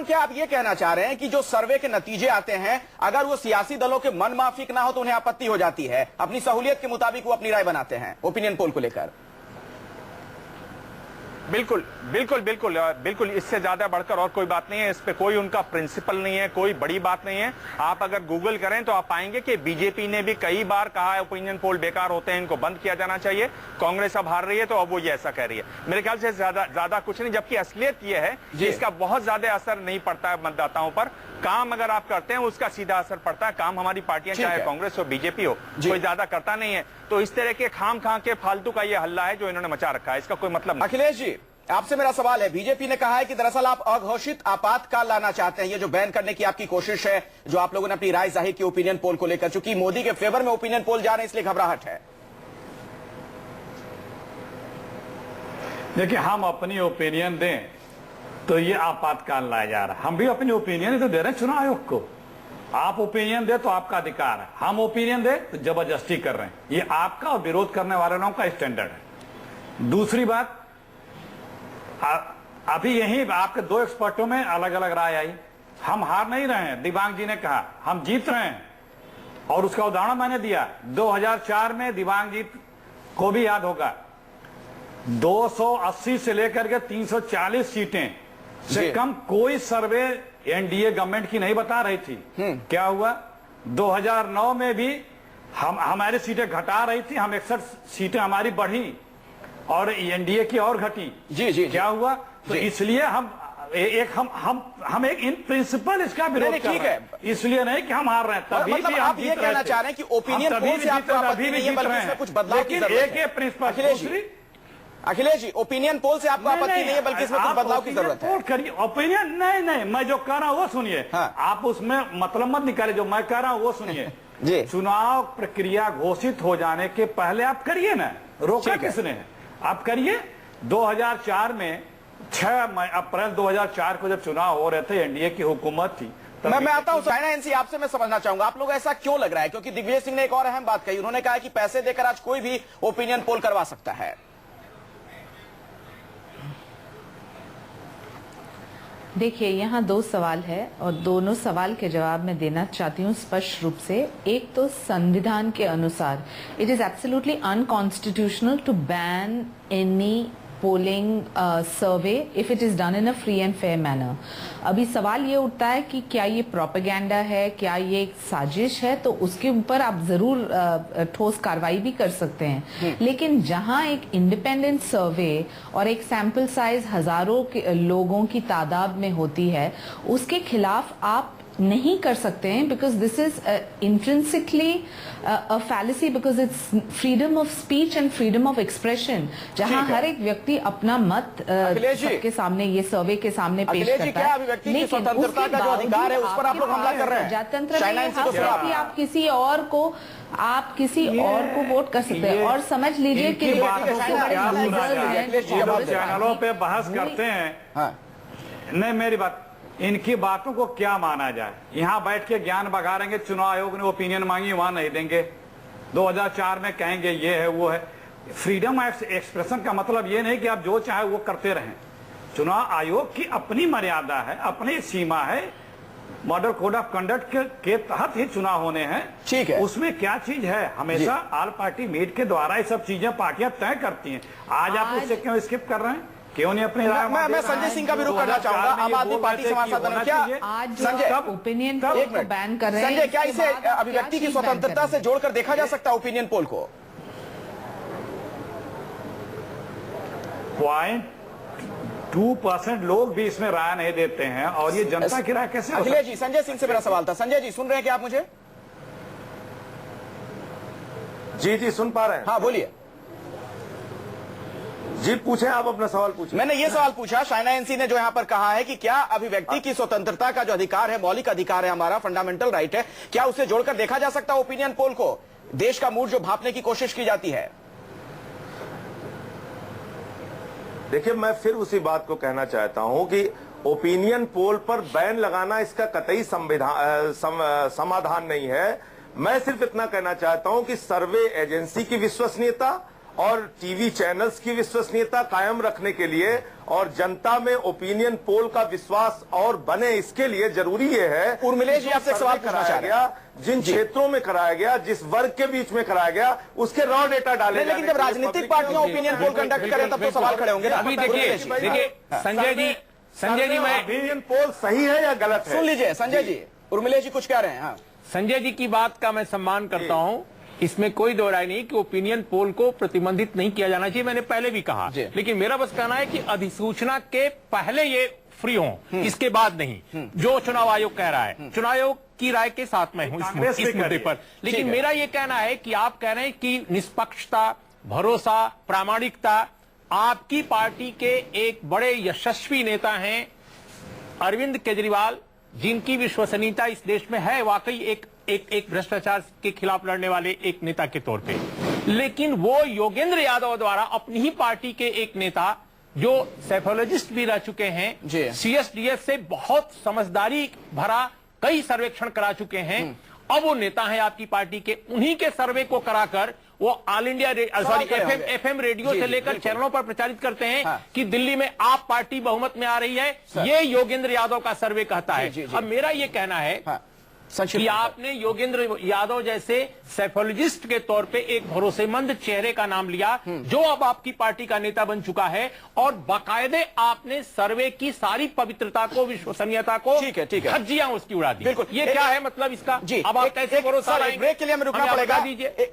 क्या आप ये कहना चाह रहे हैं कि जो सर्वे के नतीजे आते हैं, अगर वो सियासी दलों के मन माफिक ना हो तो उन्हें आपत्ति हो जाती है, अपनी सहूलियत के मुताबिक वो अपनी राय बनाते हैं ओपिनियन पोल को लेकर? बिल्कुल बिल्कुल बिल्कुल बिल्कुल, इससे ज्यादा बढ़कर और कोई बात नहीं है। इस पे कोई उनका प्रिंसिपल नहीं है, कोई बड़ी बात नहीं है। आप अगर गूगल करें तो आप पाएंगे कि बीजेपी ने भी कई बार कहा है ओपिनियन पोल बेकार होते हैं, इनको बंद किया जाना चाहिए। कांग्रेस अब हार रही है तो अब वो ये ऐसा कह रही है। मेरे ख्याल से ज्यादा कुछ नहीं, जबकि असलियत ये है कि इसका बहुत ज्यादा असर नहीं पड़ता है मतदाताओं पर। काम अगर आप करते हैं उसका सीधा असर पड़ता है। काम हमारी पार्टियां, चाहे कांग्रेस हो बीजेपी हो, कोई ज्यादा करता नहीं है। तो इस तरह के खाम खा के फालतू का ये हल्ला है जो इन्होंने मचा रखा है, इसका कोई मतलब नहीं। अखिलेश जी, आपसे मेरा सवाल है, बीजेपी ने कहा है कि दरअसल आप अघोषित आपातकाल लाना चाहते हैं। ये जो बैन करने की आपकी कोशिश है, जो आप लोगों ने अपनी राय जाहिर की ओपिनियन पोल को लेकर, चूंकि मोदी के फेवर में ओपिनियन पोल जा रहे हैं इसलिए घबराहट है। देखिए, हम अपनी ओपिनियन दें तो ये आपातकाल लाया जा रहा है। हम भी अपनी ओपिनियन तो दे रहे हैं चुनाव आयोग को। आप ओपिनियन दे तो आपका अधिकार है, हम ओपिनियन दे तो जबरदस्ती कर रहे हैं। ये आपका और विरोध करने वाले लोगों का स्टैंडर्ड है। दूसरी बात, अभी यही आपके दो एक्सपर्टों में अलग अलग राय आई। हम हार नहीं रहे हैं, दिबांग जी ने कहा हम जीत रहे हैं, और उसका उदाहरण मैंने दिया। 2004 में दिबांग जी को भी याद होगा, 280 से लेकर के 340 सीटें से कम कोई सर्वे एनडीए गवर्नमेंट की नहीं बता रही थी। क्या हुआ? 2009 में भी हमारी सीटें घटा रही थी, हम 61 सीटें हमारी बढ़ी और एनडीए की और घटी। जी क्या हुआ? तो इसलिए हम एक इन प्रिंसिपल इसका विरोध कर रहे हैं, इसलिए नहीं कि हम हार रहे हैं। तभी मतलब भी आप ये कहना चाह रहे हैं कि ओपिनियन पोल से आपको आपत्ति नहीं है, बल्कि इसमें कुछ बदलाव की जरूरत है। एक principal Akhilesh ji, opinion poll से आपको आपत्ति नहीं है, बल्कि इसमें कुछ बदलाव की जरूरत है। करिए ओपिनियन। नहीं, मैं जो कह रहा हूं वो सुनिए। आप उसमें मतलब मत निकालिए, जो मैं कह रहा हूं वो सुनिए। चुनाव प्रक्रिया घोषित हो जाने के पहले आप करिए ना, रोका किसने है? आप करिए। 2004 में 6 अप्रैल 2004 को जब चुनाव हो रहे थे, एनडीए की हुकूमत थी। मैं आता हूं चाइना एनसी, आपसे मैं समझना चाहूंगा आप लोग ऐसा क्यों लग रहा है? क्योंकि दिग्विजय सिंह ने एक और अहम बात कही, उन्होंने कहा कि पैसे देकर आज कोई भी ओपिनियन पोल करवा सकता है। देखिए, यहाँ दो सवाल है और दोनों सवाल के जवाब मैं देना चाहती हूँ स्पष्ट रूप से। एक तो संविधान के अनुसार it is absolutely unconstitutional to ban any polling survey if it is done in a free and fair manner. अभी सवाल ये उठता है कि क्या ये प्रोपेगेंडा है, क्या ये एक साजिश है, तो उसके ऊपर आप जरूर ठोस कार्रवाई भी कर सकते हैं। लेकिन जहां एक इंडिपेंडेंट सर्वे और एक सैंपल साइज हजारों लोगों की तादाद में होती है, उसके खिलाफ आप नहीं कर सकते हैं, because this is intrinsically a fallacy, because it's freedom of speech and freedom of expression, जहां हर एक व्यक्ति अपना मत सबके सामने, ये सर्वे के सामने पेश करता है। लेकिन स्वतंत्रता का जो अधिकार है उस पर आप लोग हमला कर रहे हैं। प्रजातंत्र में आप किसी और को वोट कर सकते हैं। और समझ लीजिए कि चैनलों पे बहस करते हैं। नहीं, मेरी बात, इनकी बातों को क्या माना जाए? यहां बैठ के ज्ञान बघारेंगे, चुनाव आयोग ने ओपिनियन मांगी वहां नहीं देंगे, 2004 में कहेंगे ये है वो है। फ्रीडम ऑफ एक्सप्रेशन का मतलब ये नहीं कि आप जो चाहे वो करते रहें। चुनाव आयोग की अपनी मर्यादा है, अपनी सीमा है। मॉडल कोड ऑफ कंडक्ट के तहत ही चुनाव होने हैं। ठीक है, उसमें क्या चीज है? हमेशा ऑल पार्टी मीट के द्वारा ये सब चीजें पार्टियां तय करती हैं। आज आप उससे क्यों स्किप कर रहे हैं? क्यों नहीं अपनी राय? मैं संजय सिंह का भी रुख करना चाहूंगा। आम आदमी पार्टी समाज क्या आज संजय ओपिनियन पोल बैन कर रहे हैं, संजय क्या इसे अभिव्यक्ति की स्वतंत्रता से जोड़कर देखा जा सकता है ओपिनियन पोल को? 0.2% लोग भी इसमें राय नहीं देते हैं, और ये जनता की राय कैसे? अखिलेश जी, संजय सिंह से मेरा सवाल था। संजय जी, सुन रहे हैं क्या आप मुझे? जी सुन पा रहे हैं। हाँ, बोलिए जी, पूछें, आप अपना सवाल पूछें। मैंने ये सवाल पूछा, चाइना एनसी ने जो यहाँ पर कहा है कि क्या अभिव्यक्ति की स्वतंत्रता का जो अधिकार है, मौलिक अधिकार है, हमारा फंडामेंटल राइट है, क्या उसे जोड़कर देखा जा सकता है ओपिनियन पोल को? देश का मूड जो भांपने की कोशिश की जाती है। देखिए, मैं फिर उसी बात को कहना चाहता हूं कि ओपिनियन पोल पर बैन लगाना इसका कतई समाधान नहीं है। मैं सिर्फ इतना कहना चाहता हूं कि सर्वे एजेंसी की विश्वसनीयता और टीवी चैनल्स की विश्वसनीयता कायम रखने के लिए और जनता में ओपिनियन पोल का विश्वास और बने, इसके लिए जरूरी ये है। उर्मिलेश जी, आपसे एक सवाल पूछना चाह रहे हैं। जिन क्षेत्रों में कराया गया, जिस वर्ग के बीच में कराया गया, उसके रॉ डेटा डाले। लेकिन जब राजनीतिक पार्टियां ओपिनियन पोल कंडक्ट करें तब तो सवाल खड़े होंगे। अभी देखिए संजय जी मैं ओपिनियन पोल सही है या गलत है? सुन लीजिए संजय जी, उर्मिलेश जी कुछ कह रहे हैं। हाँ, संजय जी की बात का मैं सम्मान करता हूं, इसमें कोई दो राय नहीं कि ओपिनियन पोल को प्रतिबंधित नहीं किया जाना चाहिए, मैंने पहले भी कहा। लेकिन मेरा बस कहना है कि अधिसूचना के पहले ये फ्री हो, इसके बाद नहीं। जो चुनाव आयोग कह रहा है, चुनाव आयोग की राय के साथ मैं हूं इस मुद्दे पर। लेकिन मेरा ये कहना है कि आप कह रहे हैं कि निष्पक्षता, भरोसा, प्रामाणिकता, आपकी पार्टी के एक बड़े यशस्वी नेता हैं अरविंद केजरीवाल, जिनकी विश्वसनीयता इस देश में है वाकई एक भ्रष्टाचार के खिलाफ लड़ने वाले एक नेता के तौर पे। लेकिन वो योगेंद्र यादव द्वारा अपनी ही पार्टी के एक नेता जो साइकोलॉजिस्ट भी रह चुके हैं, सीएसडीएस से बहुत समझदारी भरा कई सर्वेक्षण करा चुके हैं, अब वो नेता है आपकी पार्टी के, उन्हीं के सर्वे को कराकर वो ऑल इंडिया एफएम रेडियो से लेकर चैनलों पर प्रचारित करते हैं कि दिल्ली में आप पार्टी बहुमत में आ रही है। ये योगेंद्र यादव का सर्वे कहता है। अब मेरा ये कहना है कि आपने योगेंद्र यादव जैसे साइकोलॉजिस्ट के तौर पे एक भरोसेमंद चेहरे का नाम लिया, जो अब आपकी पार्टी का नेता बन चुका है, और बाकायदे आपने सर्वे की सारी पवित्रता को, विश्वसनीयता को, ठीक है धज्जियां उसकी उड़ा दी। बिल्कुल, ये क्या है मतलब इसका? जी, अब आप कैसे भरोसा? ब्रेक के लिए हमें रुकना पड़ेगा। दीजिए